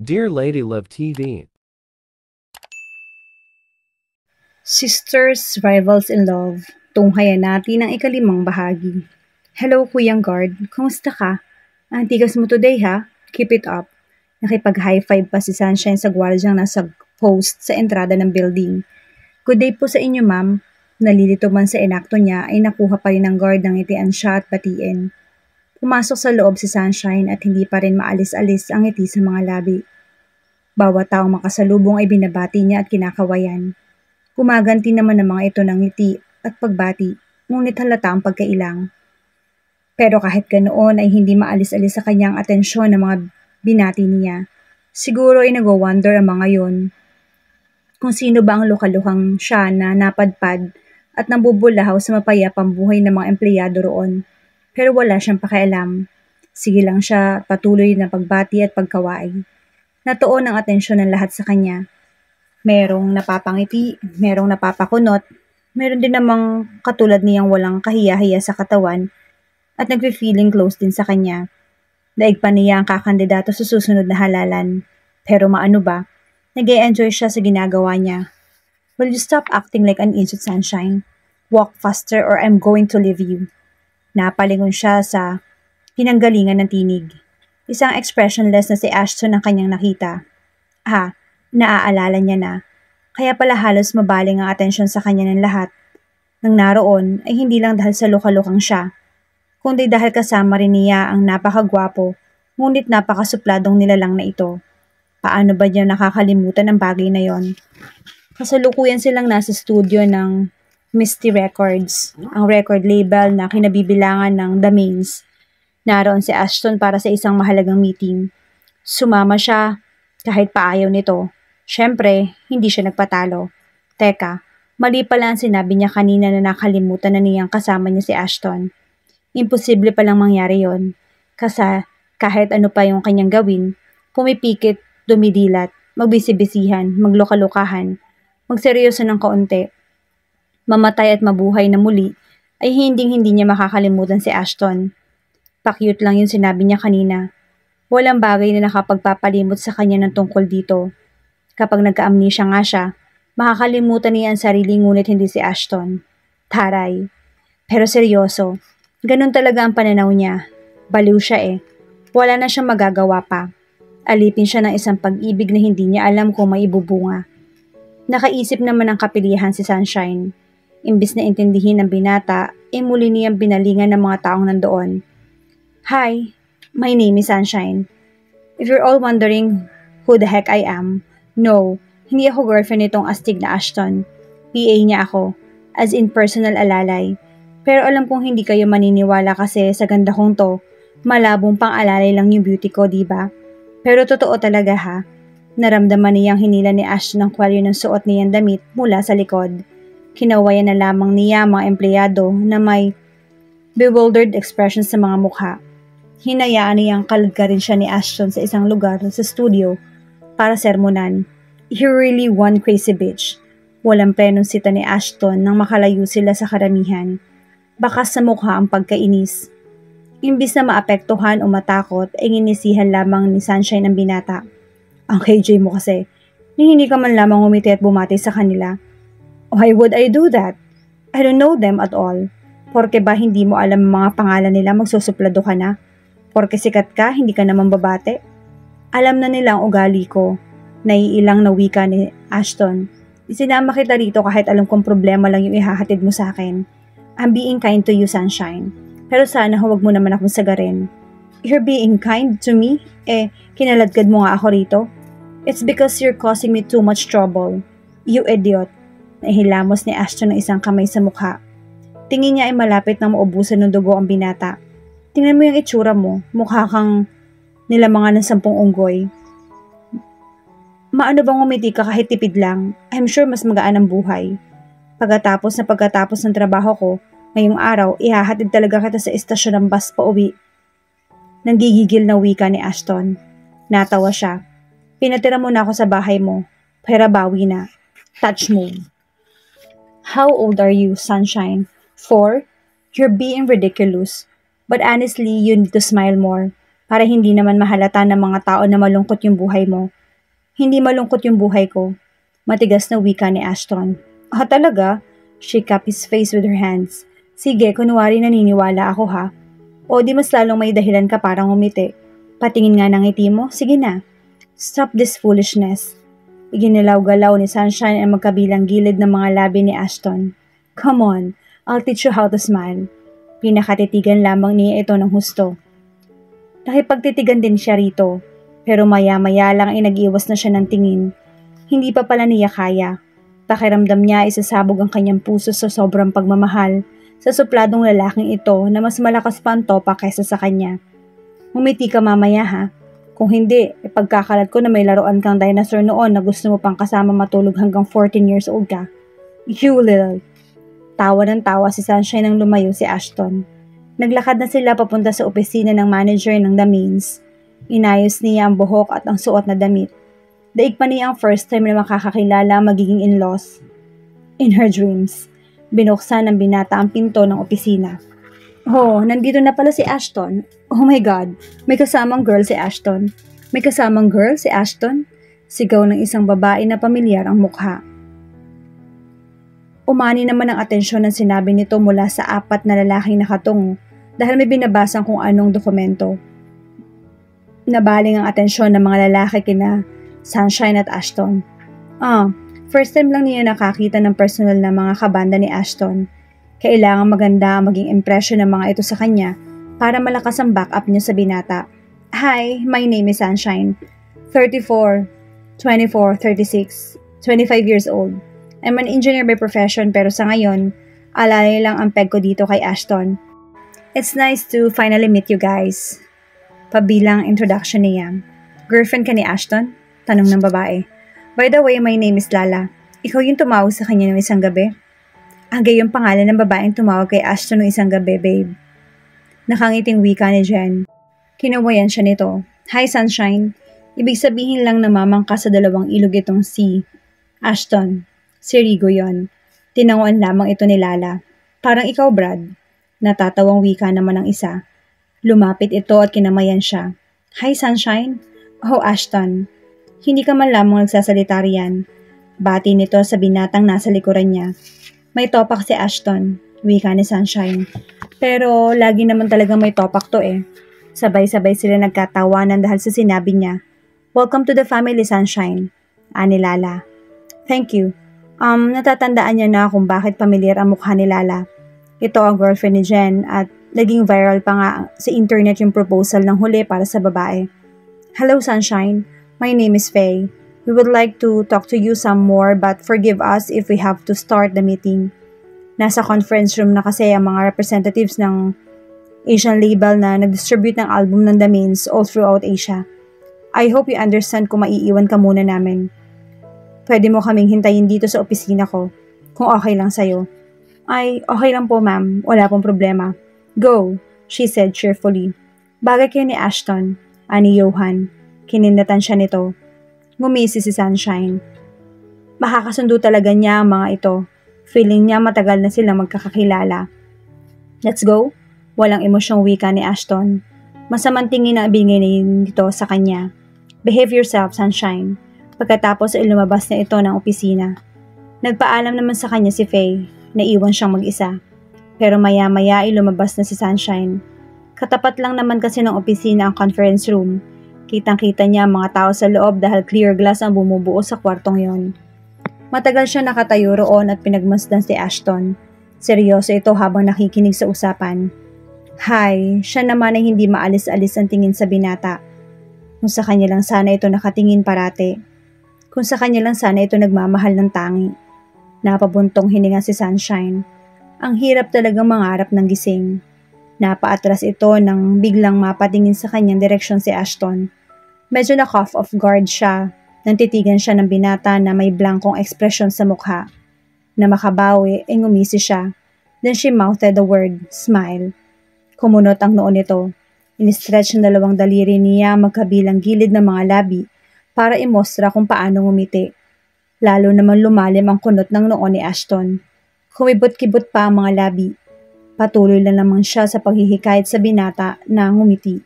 Dear Lady Love TV, Sisters, Rivals in Love, tunghayan natin ang ikalimang bahagi. Hello, Kuyang Guard. Kumusta ka? Ang tigas mo today ha? Keep it up. Nakipag-high five pa si Sunshine sa gwardyang nasa post sa entrada ng building. Good day po sa inyo, ma'am. Nalilito man sa enakto niya ay nakuha pa rin ng guard ng ngitian siya at batiin. Pumasok sa loob si Sunshine at hindi pa rin maalis-alis ang ngiti sa mga labi. Bawat taong makasalubong ay binabati niya at kinakawayan. Gumaganti naman ng mga ito ng ngiti at pagbati, ngunit halata ang pagkailang. Pero kahit ganoon ay hindi maalis-alis sa kanyang atensyon ng mga binati niya. Siguro ay nag-wonder ang mga yon. Kung sino ba ang lukalukang siya na napadpad at nambubulahaw sa mapayapang buhay ng mga empleyado roon. Pero wala siyang pakialam. Sige lang siya patuloy na pagbati at pagkawaay. Natuon ang atensyon ng lahat sa kanya. Merong napapangiti, merong napapakunot, meron din namang katulad niyang walang kahiya-hiya sa katawan at nagfe-feeling close din sa kanya. Daig pa niya ang kakandidato sa susunod na halalan. Pero maano ba? Nag-e-enjoy siya sa ginagawa niya. Will you stop acting like an idiot, Sunshine? Walk faster or I'm going to leave you. Napalingon siya sa pinanggalingan ng tinig. Isang expressionless na si Ashton ang kanyang nakita. Naaalala niya na. Kaya pala halos mabaling ang atensyon sa kanya ng lahat. Nang naroon ay hindi lang dahil sa lukalukang siya, kundi dahil kasama rin niya ang napakagwapo, ngunit napakasupladong nilalang na ito. Paano ba niya nakakalimutan ang bagay na yon? Kasalukuyan silang nasa studio ng Misty Records, ang record label na kinabibilangan ng The Mains. Naroon si Ashton para sa isang mahalagang meeting. Sumama siya kahit paayaw nito. Siyempre, hindi siya nagpatalo. Teka, mali pala ang sinabi niya kanina na nakalimutan na niyang kasama niya si Ashton. Imposible palang mangyari yon. Kasi kahit ano pa yung kanyang gawin, pumipikit, dumidilat, magbisibisihan, magloka-lokahan, magseryoso ng kaunti, mamatay at mabuhay na muli, ay hinding-hindi niya makakalimutan si Ashton. Pa-cute lang yung sinabi niya kanina. Walang bagay na nakapagpapalimot sa kanya ng tungkol dito. Kapag nagka-amnesia nga siya, makakalimutan niya ang sarili ngunit hindi si Ashton. Taray. Pero seryoso, ganun talaga ang pananaw niya. Baliw siya eh. Wala na siyang magagawa pa. Alipin siya ng isang pag-ibig na hindi niya alam kung may ibubunga. Nakaisip naman ng kapilihan si Sunshine. Imbis na intindihin ng binata, muli niyang binalingan ng mga taong nandoon. Hi, my name is Sunshine. If you're all wondering who the heck I am, no, hindi ako girlfriend nitong astig na Ashton. PA niya ako, as in personal alalay. Pero alam kong hindi kayo maniniwala kasi sa ganda kong to, malabong pang alalay lang yung beauty ko, diba? Pero totoo talaga ha. Naramdaman niyang hinila ni Ashton ang kwalyo ng suot niyang damit mula sa likod. Kinawayan na lamang niya mga empleyado na may bewildered expressions sa mga mukha. Hinayaan niyang kalagkarin siya ni Ashton sa isang lugar sa studio para sermonan. You're really one crazy bitch. Walang plenong sita ni Ashton nang makalayo sila sa karamihan. Bakas sa mukha ang pagkainis. Imbis na maapektuhan o matakot ay nginisihan lamang ni Sunshine ang binata. Ang KJ mo kasi, hindi ka man lamang umiti at bumati sa kanila. Why would I do that? I don't know them at all. Porke ba hindi mo alam ang mga pangalan nila magsusuplado ka na? Porke sikat ka, hindi ka naman babate? Alam na nila ang ugali ko. Naiilang na wika ni Ashton. Isinama kita rito kahit alam kong problema lang yung ihahatid mo sa akin. I'm being kind to you, Sunshine. Pero sana huwag mo naman akong sagarin. You're being kind to me? Kinaladkad mo nga ako rito? It's because you're causing me too much trouble. You idiot. Nahilamos ni Ashton ng isang kamay sa mukha. Tingin niya ay malapit na maubusan ng dugo ang binata. Tingnan mo yung itsura mo. Mukha kang nilamangan ng 10 unggoy. Maano bang umiti ka kahit tipid lang? I'm sure mas magaan ang buhay. Pagkatapos ng trabaho ko, ngayong araw, ihahatid talaga kita sa istasyon ng bus pa uwi. Nanggigigil na wika ni Ashton. Natawa siya. Pinatira mo na ako sa bahay mo. Pera bawi na. Touch move. How old are you, Sunshine? 4? You're being ridiculous. But honestly, you need to smile more. para hindi naman mahalata ng mga tao na malungkot yung buhay mo. Hindi malungkot yung buhay ko. Matigas na wika ni Ashton. Ah, talaga? She cupped his face with her hands. Sige, kunwari naniniwala ako ha. O di mas lalong may dahilan ka parang umiti. Patingin nga ng ngiti mo, sige na. Stop this foolishness. Iginalaw-galaw ni Sunshine ang magkabilang gilid ng mga labi ni Ashton. Come on, I'll teach you how to smile. Pinakatitigan lamang niya ito ng husto. Nakipagtitigan din siya rito, pero maya-maya lang ay nag-iwas na siya ng tingin. Hindi pa pala niya kaya. Pakiramdam niya ay sasabog ang kanyang puso sa sobrang pagmamahal sa supladong lalaking ito na mas malakas pa ang topa kaysa sa kanya. Umiti ka mamaya ha. Kung hindi, ipagkakalat ko na may laruan kang dinosaur noon na gusto mo pang kasama matulog hanggang 14 years old ka. You little. Tawa ng tawa si Sunshine nang lumayo si Ashton. Naglakad na sila papunta sa opisina ng manager ng The Means. Inayos niya ang buhok at ang suot na damit. Daig pa niya ang first time na makakakilala magiging in-laws. In her dreams, binuksan ng binata ang pinto ng opisina. Oh, nandito na pala si Ashton. Oh my God, may kasamang girl si Ashton. May kasamang girl si Ashton? Sigaw ng isang babae na pamilyar ang mukha. Umani naman ang atensyon ng sinabi nito mula sa 4 na lalaking nakatungo dahil may binabasang kung anong dokumento. Nabaling ang atensyon ng mga lalaki kina Sunshine at Ashton. First time lang niya nakakita ng personal na mga kabanda ni Ashton. Kailangang maganda ang maging impression ng mga ito sa kanya para malakas ang backup niya sa binata. Hi, my name is Sunshine. 34, 24, 36, 25 years old. I'm an engineer by profession pero sa ngayon, alalay lang ang peg ko dito kay Ashton. It's nice to finally meet you guys. Pabilang introduction niya. Girlfriend ka ni Ashton? Tanong ng babae. By the way, my name is Lala. Ikaw yung tumawag sa kanya ng isang gabi? Agay yung pangalan ng babaeng tumawag kay Ashton ng isang gabi, babe. Nakangiting wika ni Jen. Kinawayan siya nito. Hi, Sunshine. Ibig sabihin lang na mamangka sa 2 ilog itong si Ashton. Si Rigo yon. Tinanguan lamang ito ni Lala. Parang ikaw, Brad. Natatawang wika naman ng isa. Lumapit ito at kinamayan siya. Hi, Sunshine. Oh, Ashton. Hindi ka man lamang nagsasalita riyan. Bati nito sa binatang nasa likuran niya. May topak si Ashton, wika ni Sunshine. Pero lagi naman talaga may topak to eh. Sabay-sabay sila nagkatawanan dahil sa sinabi niya. Welcome to the family, Sunshine. Ani Lala. Thank you. Natatandaan niya na kung bakit pamilyar ang mukha ni Lala. Ito ang girlfriend ni Jen at naging viral pa nga sa internet yung proposal ng huli para sa babae. Hello, Sunshine. My name is Faye. We would like to talk to you some more but forgive us if we have to start the meeting. Nasa conference room na kasi ang mga representatives ng Asian label na nag-distribute ng album ng The Means all throughout Asia. I hope you understand kung maiiwan ka muna namin. Pwede mo kaming hintayin dito sa opisina ko, kung okay lang sa'yo. Ay, okay lang po ma'am, wala pong problema. Go, she said cheerfully. Bagay kayo ni Ashton, ani Johan. Kinindatan siya nito. Ngumisi si Sunshine. Makakasundo talaga niya ang mga ito. Feeling niya matagal na sila magkakakilala. Let's go. Walang emosyong wika ni Ashton. Masamang tingin na ibigay nito sa kanya. Behave yourself, Sunshine. Pagkatapos ay lumabas na ito ng opisina. Nagpaalam naman sa kanya si Faye. Naiwan siyang mag-isa. Pero maya-maya ay lumabas na si Sunshine. Katapat lang naman kasi ng opisina ang conference room. Kitang-kita niya ang mga tao sa loob dahil clear glass ang bumubuo sa kwartong yon. Matagal siya nakatayo roon at pinagmasdan si Ashton. Seryoso ito habang nakikinig sa usapan. Hi, siya naman ay hindi maalis-alis ang tingin sa binata. Kung sa kanya lang sana ito nakatingin parate. Kung sa kanya lang sana ito nagmamahal ng tangi. Napabuntong hininga si Sunshine. Ang hirap talagang mangarap ng gising. Napaatras ito nang biglang mapatingin sa kanyang direksyon si Ashton. Medyo na-cough off guard siya nang titigan siya ng binata na may blankong ekspresyon sa mukha. Na makabawi ay ngumisi siya. Then she mouthed the word, smile. Kumunot ang noon nito. In-stretch ng 2 daliri niya magkabilang gilid ng mga labi para imostra kung paano ngumiti. Lalo naman lumalim ang kunot ng noon ni Ashton. Kumibot-kibot pa ang mga labi. Patuloy lang naman siya sa paghihikayat sa binata na ngumiti.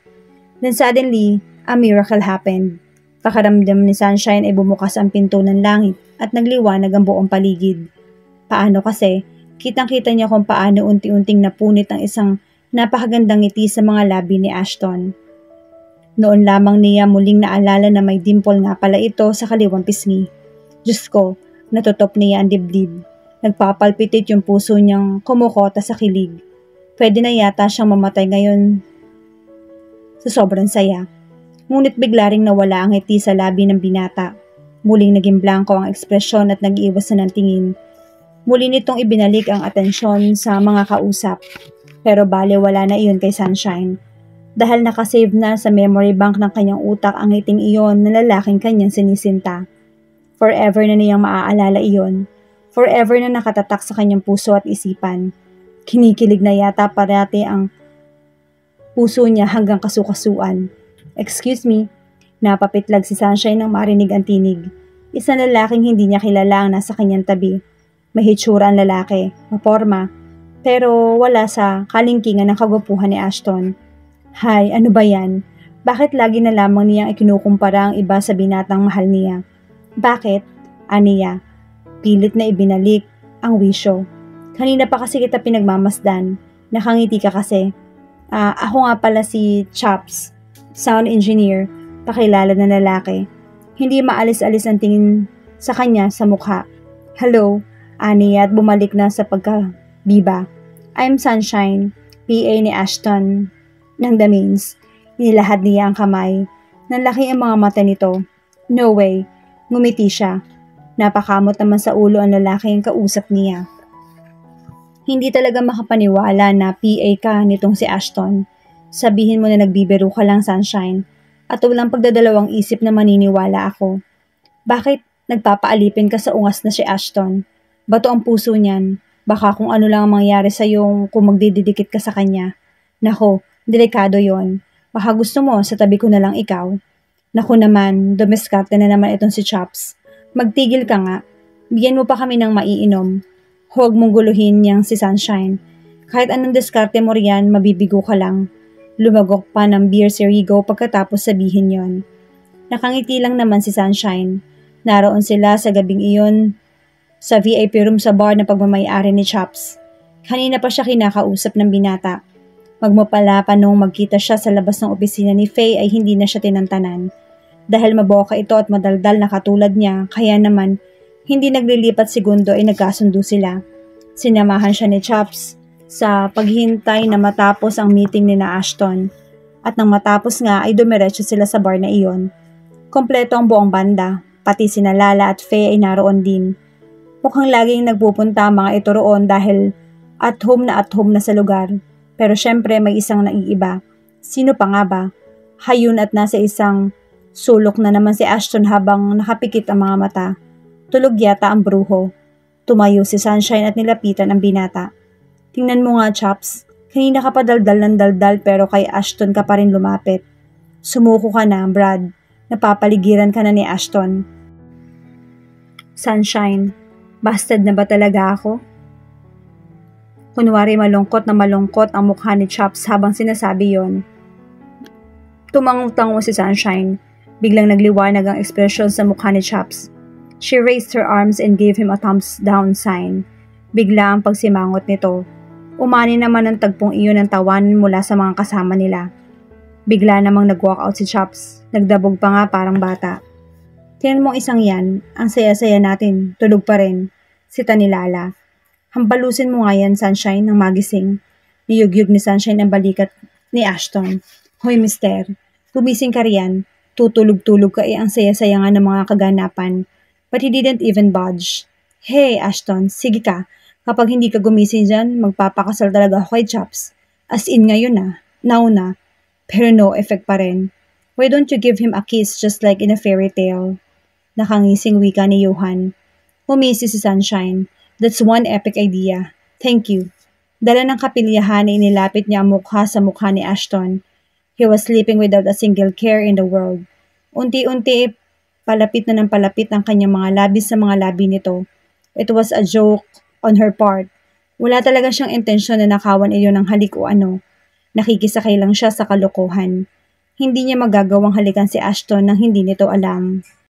Then suddenly, a miracle happened. Pakaramdam ni Sunshine ay bumukas ang pinto ng langit at nagliwanag ang buong paligid. Paano kasi, kitang-kita niya kung paano unti-unting napunit ang isang napakagandang ngiti sa mga labi ni Ashton. Noon lamang niya muling naalala na may dimple nga pala ito sa kaliwang pisngi. Diyos ko, natutop niya ang dibdib. Nagpapalpitit yung puso niyang kumukota sa kilig. Pwede na yata siyang mamatay ngayon sa sobrang saya. Ngunit bigla ring nawala ang ngiti sa labi ng binata. Muling naging blanko ang ekspresyon at nag-iwas na ng tingin. Muli nitong ibinalik ang atensyon sa mga kausap. Pero bale wala na iyon kay Sunshine. Dahil nakasave na sa memory bank ng kanyang utak ang ngiting iyon na lalaking kanyang sinisinta. Forever na niyang maaalala iyon. Forever na nakatatak sa kanyang puso at isipan. Kinikilig na yata parati ang puso niya hanggang kasukasuan. Excuse me, napapitlag si Sunshine nang marinig ang tinig. Isang lalaking hindi niya kilala ang nasa kanyang tabi. May hitsura ang lalaki, maporma, pero wala sa kalingkingan ng kagwapuhan ni Ashton. Hay, ano ba yan? Bakit lagi na lamang niyang ikinukumpara ang iba sa binatang mahal niya? Bakit? Aniya, pilit na ibinalik ang wisyo. Kanina pa kasi kita pinagmamasdan. Nakangiti ka kasi. Ako nga pala si Chops, sound engineer, pakilala na lalaki. Hindi maalis-alis ang tingin sa kanya sa mukha. Hello, aniya at bumalik na sa pagkabiba. I'm Sunshine, PA ni Ashton ng The Mains. Inilahad niya ang kamay. Nanlaki ang mga mata nito. No way, ngumiti siya. Napakamot naman sa ulo ang lalaki ang kausap niya. Hindi talaga makapaniwala na PA ka nitong si Ashton. Sabihin mo na nagbibiro ka lang, Sunshine, at walang pagdadalawang isip na maniniwala ako. Bakit nagpapaalipin ka sa ungas na si Ashton? Bato ang puso niyan. Baka kung ano lang ang mangyari sa'yo kung magdididikit ka sa kanya. Nako, delikado yon. Baka gusto mo sa tabi ko na lang ikaw. Naku naman, dumiskarte na naman itong si Chops. Magtigil ka nga. Bigyan mo pa kami ng maiinom. Huwag mong guluhin niyang si Sunshine. Kahit anong diskarte mo riyan, mabibigo ka lang. Lumagok pa ng beer si Rigo pagkatapos sabihin yon. Nakangiti lang naman si Sunshine. Naroon sila sa gabing iyon sa VIP room sa bar na pagmamayari ni Chops. Kanina pa siya kinakausap ng binata. Magmapala pa nung magkita siya sa labas ng opisina ni Faye ay hindi na siya tinantanan. Dahil maboka ito at madaldal na katulad niya, kaya naman hindi naglilipat segundo ay nagkasundo sila. Sinamahan siya ni Chops sa paghintay na matapos ang meeting ni na Ashton. At nang matapos nga ay dumiretso sila sa bar na iyon. Kompleto ang buong banda, pati sina Lala at Faye ay naroon din. Mukhang laging nagpupunta ang mga ito roon dahil at home na sa lugar. Pero syempre may isang naiiba. Sino pa nga ba? Hayun at nasa isang sulok na naman si Ashton habang nakapikit ang mga mata. Tulog yata ang bruho. Tumayo si Sunshine at nilapitan ang binata. Tingnan mo nga, Chops. Kanina ka pa daldal ng daldal pero kay Ashton ka pa rin lumapit. Sumuko ka na, Brad. Napapaligiran ka na ni Ashton. Sunshine, bastard na ba talaga ako? Kunwari malungkot ang mukha ni Chops habang sinasabi yon. Tumango-tango si Sunshine. Biglang nagliwanag ang ekspresyon sa mukha ni Chops. She raised her arms and gave him a thumbs down sign. Bigla ang pagsimangot nito. Umani naman ang tagpong iyon ng tawanan mula sa mga kasama nila. Bigla namang nag-walk out si Chops. Nagdabog pa nga parang bata. Tingnan mo isang yan, ang saya-saya natin, tulog pa rin. Sita ni Lala. Hampalusin mo nga yan, Sunshine, ng magising. Niyugyug ni Sunshine ang balikat ni Ashton. Hoy, mister, gumising ka riyan. Tutulog-tulog ka ang saya-saya nga ng mga kaganapan. But he didn't even budge. Hey, Ashton, sige ka. Kapag hindi ka gumising dyan, magpapakasal talaga ako kay Chops. As in ngayon na, now na. Pero no effect pa rin. Why don't you give him a kiss just like in a fairy tale? Nakangising wika ni Johan. Umisi si Sunshine. That's one epic idea. Thank you. Dala ng kapilyahan na inilapit niya ang mukha sa mukha ni Ashton. He was sleeping without a single care in the world. Unti-unti, palapit na ng palapit ang kanyang mga labis sa mga labi nito. It was a joke on her part. Wala talaga siyang intensyon na nakawan iyon ng halik o ano. Nakikisakay lang siya sa kalokohan. Hindi niya magagawang halikan si Ashton nang hindi nito alam.